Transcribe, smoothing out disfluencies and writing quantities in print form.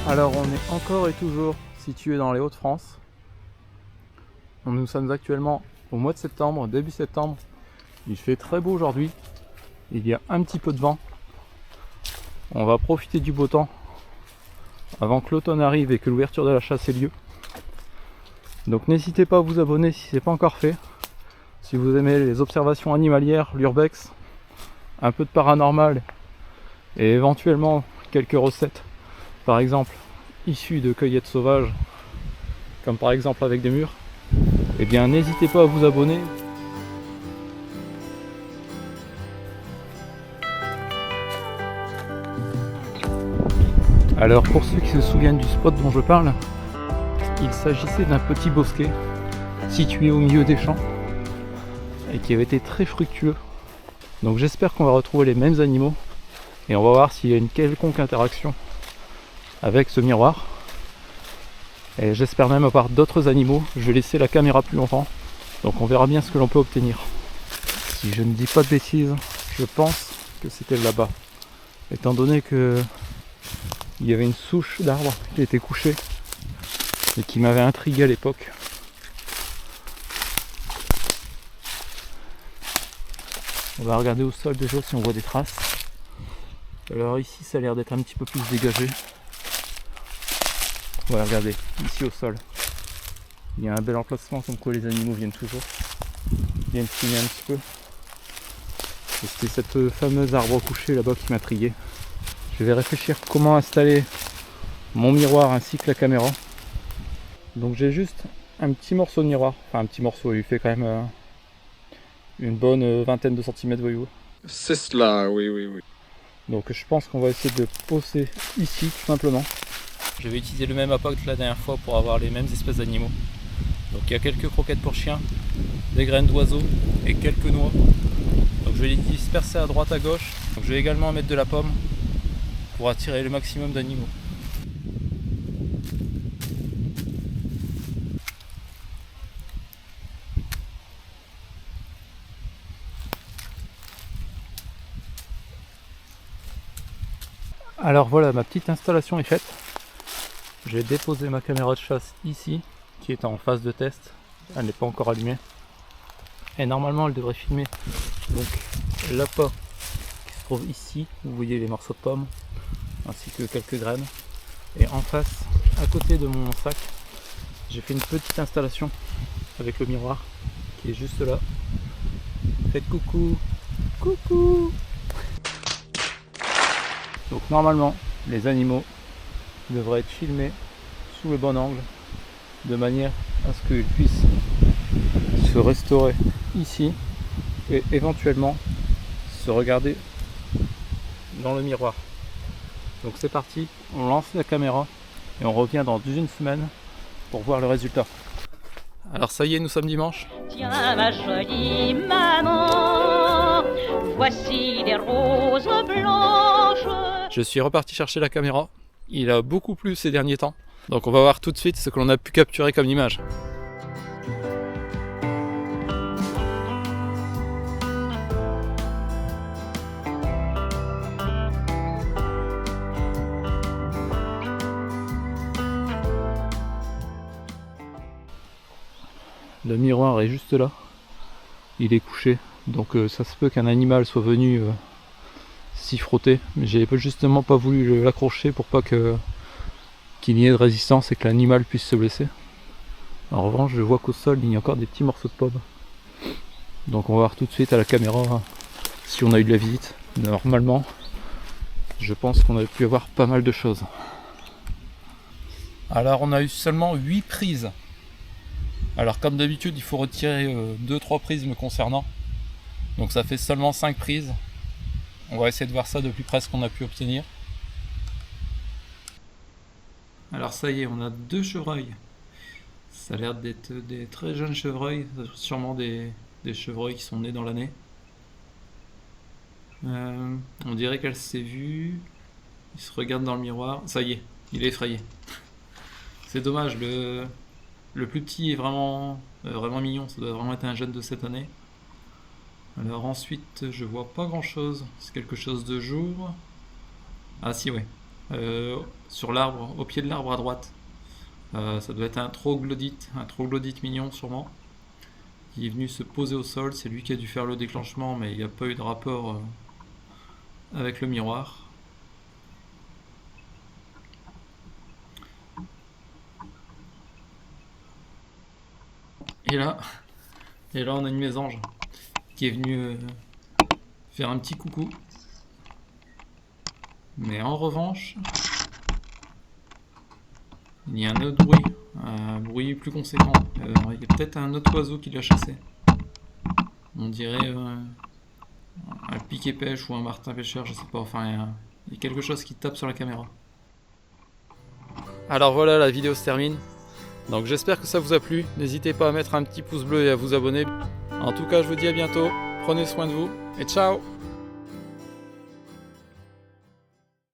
Alors on est encore et toujours situé dans les Hauts-de-France. Nous sommes actuellement au mois de septembre, début septembre. Il fait très beau aujourd'hui. Il y a un petit peu de vent. On va profiter du beau temps avant que l'automne arrive et que l'ouverture de la chasse ait lieu. Donc n'hésitez pas à vous abonner si ce n'est pas encore fait. Si vous aimez les observations animalières, l'urbex, un peu de paranormal et éventuellement quelques recettes, par exemple issues de cueillettes sauvages, comme par exemple avec des mûres, eh bien n'hésitez pas à vous abonner. Alors pour ceux qui se souviennent du spot dont je parle, il s'agissait d'un petit bosquet situé au milieu des champs et qui avait été très fructueux. Donc j'espère qu'on va retrouver les mêmes animaux et on va voir s'il y a une quelconque interaction avec ce miroir. Et j'espère même avoir d'autres animaux. Je vais laisser la caméra plus longtemps, donc on verra bien ce que l'on peut obtenir. Si je ne dis pas de bêtises, je pense que c'était là-bas. Étant donné que il y avait une souche d'arbre qui était couchée et qui m'avait intrigué à l'époque. On va regarder au sol déjà si on voit des traces. Alors ici ça a l'air d'être un petit peu plus dégagé. Voilà, regardez, ici au sol. Il y a un bel emplacement comme quoi les animaux viennent toujours. Viennent signer un petit peu. Et c'était cette fameuse arbre couché là-bas qui m'intriguait. Je vais réfléchir comment installer mon miroir ainsi que la caméra. Donc j'ai juste un petit morceau de miroir. Enfin un petit morceau, il fait quand même une bonne vingtaine de centimètres, voyez-vous. C'est cela, oui, oui, oui. Donc je pense qu'on va essayer de poser ici tout simplement. Je vais utiliser le même appât que la dernière fois pour avoir les mêmes espèces d'animaux. Donc il y a quelques croquettes pour chiens, des graines d'oiseaux et quelques noix. Donc je vais les disperser à droite à gauche. Donc je vais également mettre de la pomme pour attirer le maximum d'animaux. Alors voilà, ma petite installation est faite. J'ai déposé ma caméra de chasse ici, qui est en phase de test. Elle n'est pas encore allumée. Et normalement elle devrait filmer donc l'appât qui se trouve ici. Vous voyez les morceaux de pommes, ainsi que quelques graines. Et en face, à côté de mon sac, j'ai fait une petite installation avec le miroir qui est juste là. Faites coucou, coucou. Donc normalement, les animaux devraient être filmés sous le bon angle, de manière à ce qu'ils puissent se restaurer ici et éventuellement se regarder dans le miroir. Donc c'est parti, on lance la caméra et on revient dans une semaine pour voir le résultat. Alors ça y est, nous sommes dimanche. Tiens ma jolie maman, voici des roses blanches. Je suis reparti chercher la caméra. Il a beaucoup plu ces derniers temps. Donc on va voir tout de suite ce que l'on a pu capturer comme image. Le miroir est juste là. Il est couché. Donc ça se peut qu'un animal soit venu s'y frotter. Mais j'ai justement pas voulu l'accrocher pour pas qu'il y ait de résistance et que l'animal puisse se blesser. En revanche, je vois qu'au sol il y a encore des petits morceaux de pommes. Donc on va voir tout de suite à la caméra si on a eu de la visite. Normalement, je pense qu'on a pu avoir pas mal de choses. Alors on a eu seulement 8 prises. Alors comme d'habitude, il faut retirer 2-3 prises me concernant. Donc ça fait seulement 5 prises. On va essayer de voir ça de plus près ce qu'on a pu obtenir. Alors ça y est, on a 2 chevreuils. Ça a l'air d'être des très jeunes chevreuils, sûrement des chevreuils qui sont nés dans l'année. On dirait qu'elle s'est vue. Il se regarde dans le miroir. Ça y est, il est effrayé. C'est dommage, le plus petit est vraiment mignon. Ça doit vraiment être un jeune de cette année. Alors ensuite, je vois pas grand chose. C'est quelque chose de jour. Ah si, ouais. sur l'arbre, au pied de l'arbre à droite. Ça doit être un troglodyte mignon sûrement, qui est venu se poser au sol. C'est lui qui a dû faire le déclenchement, mais il n'y a pas eu de rapport avec le miroir. Et là on a une mésange qui est venue faire un petit coucou. Mais en revanche, il y a un autre bruit, un bruit plus conséquent. Il y a peut-être un autre oiseau qui l'a chassé. On dirait un piquet-pêche ou un martin pêcheur, je sais pas. Enfin, il y a quelque chose qui tape sur la caméra. Alors voilà, la vidéo se termine. Donc j'espère que ça vous a plu. N'hésitez pas à mettre un petit pouce bleu et à vous abonner. En tout cas, je vous dis à bientôt. Prenez soin de vous et ciao!